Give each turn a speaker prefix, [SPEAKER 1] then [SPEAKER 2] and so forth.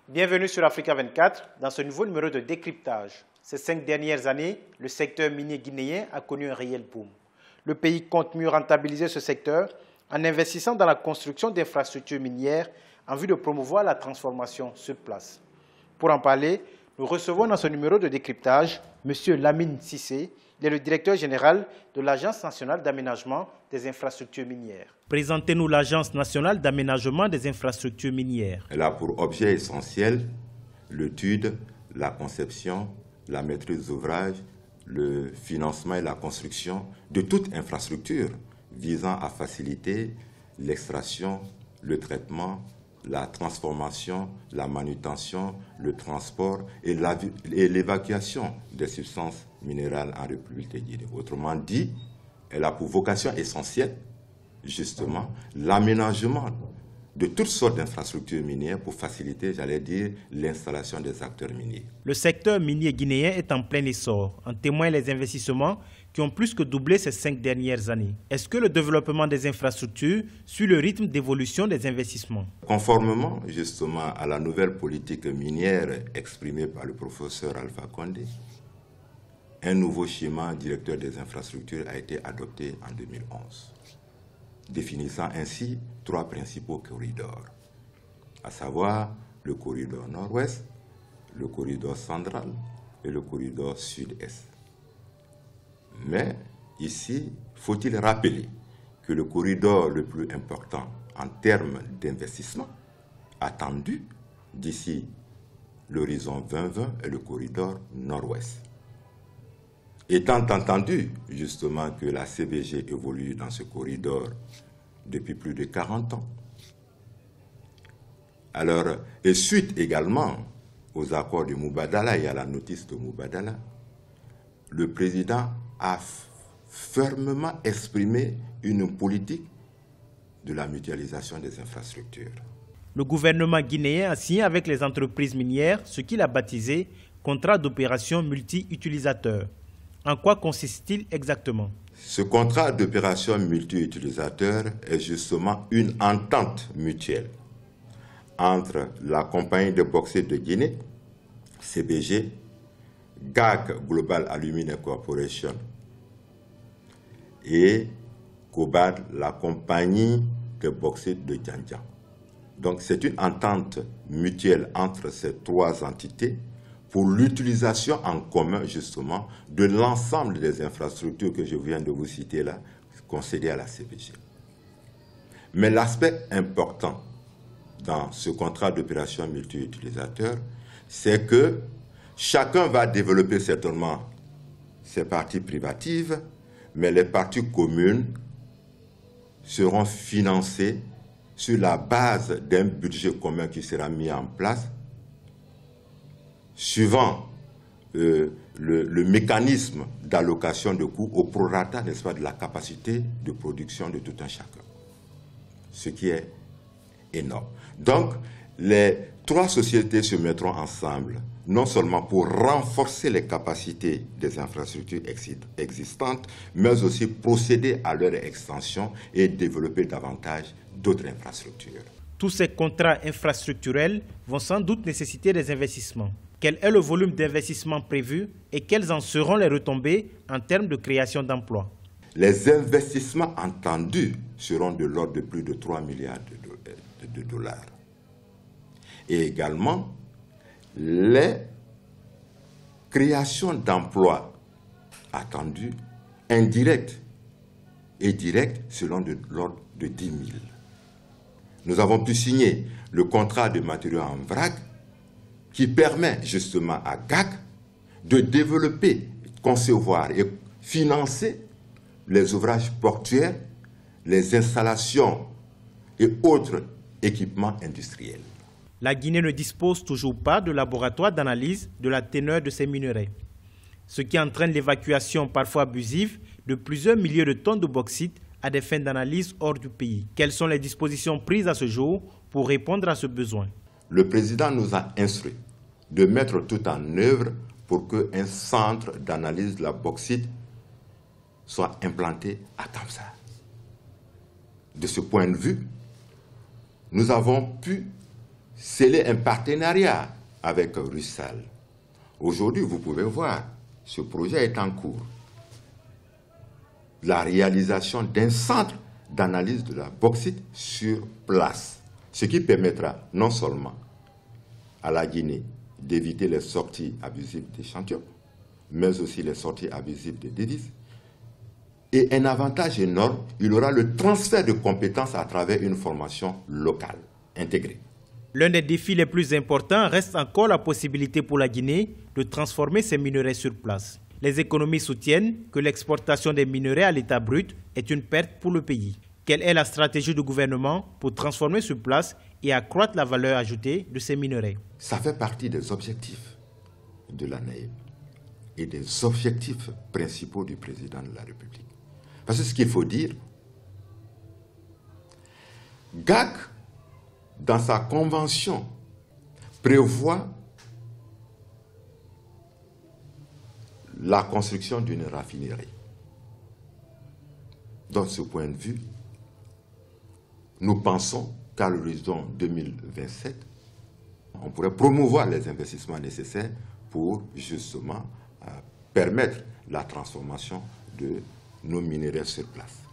[SPEAKER 1] Bienvenue sur Africa 24 dans ce nouveau numéro de décryptage. Ces 5 dernières années, le secteur minier guinéen a connu un réel boom. Le pays compte mieux rentabiliser ce secteur en investissant dans la construction d'infrastructures minières en vue de promouvoir la transformation sur place. Pour en parler, nous recevons dans ce numéro de décryptage M. Lamine Cissé. Il est le directeur général de l'Agence nationale d'aménagement des infrastructures minières. Présentez-nous l'Agence nationale d'aménagement des infrastructures minières.
[SPEAKER 2] Elle a pour objet essentiel l'étude, la conception, la maîtrise d'ouvrage, le financement et la construction de toute infrastructure visant à faciliter l'extraction, le traitement, la transformation, la manutention, le transport et l'évacuation des substances minérales en République de Guinée. Autrement dit, elle a pour vocation essentielle, justement, l'aménagement de toutes sortes d'infrastructures minières pour faciliter, j'allais dire, l'installation des acteurs miniers.
[SPEAKER 1] Le secteur minier guinéen est en plein essor. En témoignent les investissements qui ont plus que doublé ces 5 dernières années. Est-ce que le développement des infrastructures suit le rythme d'évolution des investissements?
[SPEAKER 2] Conformément, justement, à la nouvelle politique minière exprimée par le professeur Alpha Condé, un nouveau schéma directeur des infrastructures a été adopté en 2011. Définissant ainsi 3 principaux corridors, à savoir le corridor nord-ouest, le corridor central et le corridor sud-est. Mais ici, faut-il rappeler que le corridor le plus important en termes d'investissement attendu d'ici l'horizon 2020 est le corridor nord-ouest. Étant entendu justement que la CBG évolue dans ce corridor depuis plus de 40 ans. Alors, et suite également aux accords de Mubadala et à la notice de Mubadala, le président a fermement exprimé une politique de la mutualisation des infrastructures.
[SPEAKER 1] Le gouvernement guinéen a signé avec les entreprises minières ce qu'il a baptisé contrat d'opération multi-utilisateur. En quoi consiste-t-il exactement?
[SPEAKER 2] Ce contrat d'opération multi-utilisateur est justement une entente mutuelle entre la compagnie de bauxite de Guinée, CBG, GAG Global Aluminium Corporation et Cobad, la compagnie de bauxite de Djandjan. Donc c'est une entente mutuelle entre ces 3 entités pour l'utilisation en commun, justement, de l'ensemble des infrastructures que je viens de vous citer là, concédées à la CBG. Mais l'aspect important dans ce contrat d'opération multi-utilisateur, c'est que chacun va développer certainement ses parties privatives, mais les parties communes seront financées sur la base d'un budget commun qui sera mis en place suivant le mécanisme d'allocation de coûts au prorata, n'est-ce pas, de la capacité de production de tout un chacun. Ce qui est énorme. Donc, les 3 sociétés se mettront ensemble, non seulement pour renforcer les capacités des infrastructures existantes, mais aussi procéder à leur extension et développer davantage d'autres infrastructures.
[SPEAKER 1] Tous ces contrats infrastructurels vont sans doute nécessiter des investissements. Quel est le volume d'investissement prévu et quelles en seront les retombées en termes de création d'emplois?
[SPEAKER 2] Les investissements entendus seront de l'ordre de plus de 3 milliards de dollars. Et également, les créations d'emplois attendues, indirectes et directes, selon de l'ordre de 10 000. Nous avons pu signer le contrat de matériaux en vrac qui permet justement à GAC de développer, concevoir et financer les ouvrages portuaires, les installations et autres équipements industriels.
[SPEAKER 1] La Guinée ne dispose toujours pas de laboratoire d'analyse de la teneur de ces minerais, ce qui entraîne l'évacuation parfois abusive de plusieurs milliers de tonnes de bauxite à des fins d'analyse hors du pays. Quelles sont les dispositions prises à ce jour pour répondre à ce besoin?
[SPEAKER 2] Le président nous a instruit de mettre tout en œuvre pour qu'un centre d'analyse de la bauxite soit implanté à Tamsar. De ce point de vue, nous avons pu scellé un partenariat avec Rusal. Aujourd'hui, vous pouvez voir, ce projet est en cours. La réalisation d'un centre d'analyse de la bauxite sur place, ce qui permettra non seulement à la Guinée d'éviter les sorties abusives d'échantillons, mais aussi les sorties abusives de devises. Et un avantage énorme, il aura le transfert de compétences à travers une formation locale, intégrée.
[SPEAKER 1] L'un des défis les plus importants reste encore la possibilité pour la Guinée de transformer ses minerais sur place. Les économies soutiennent que l'exportation des minerais à l'état brut est une perte pour le pays. Quelle est la stratégie du gouvernement pour transformer sur place et accroître la valeur ajoutée de ces minerais?
[SPEAKER 2] Ça fait partie des objectifs de l'ANAEB et des objectifs principaux du président de la République. Parce que ce qu'il faut dire, GAC, dans sa convention, prévoit la construction d'une raffinerie. De ce point de vue, nous pensons qu'à l'horizon 2027, on pourrait promouvoir les investissements nécessaires pour justement permettre la transformation de nos minerais sur place.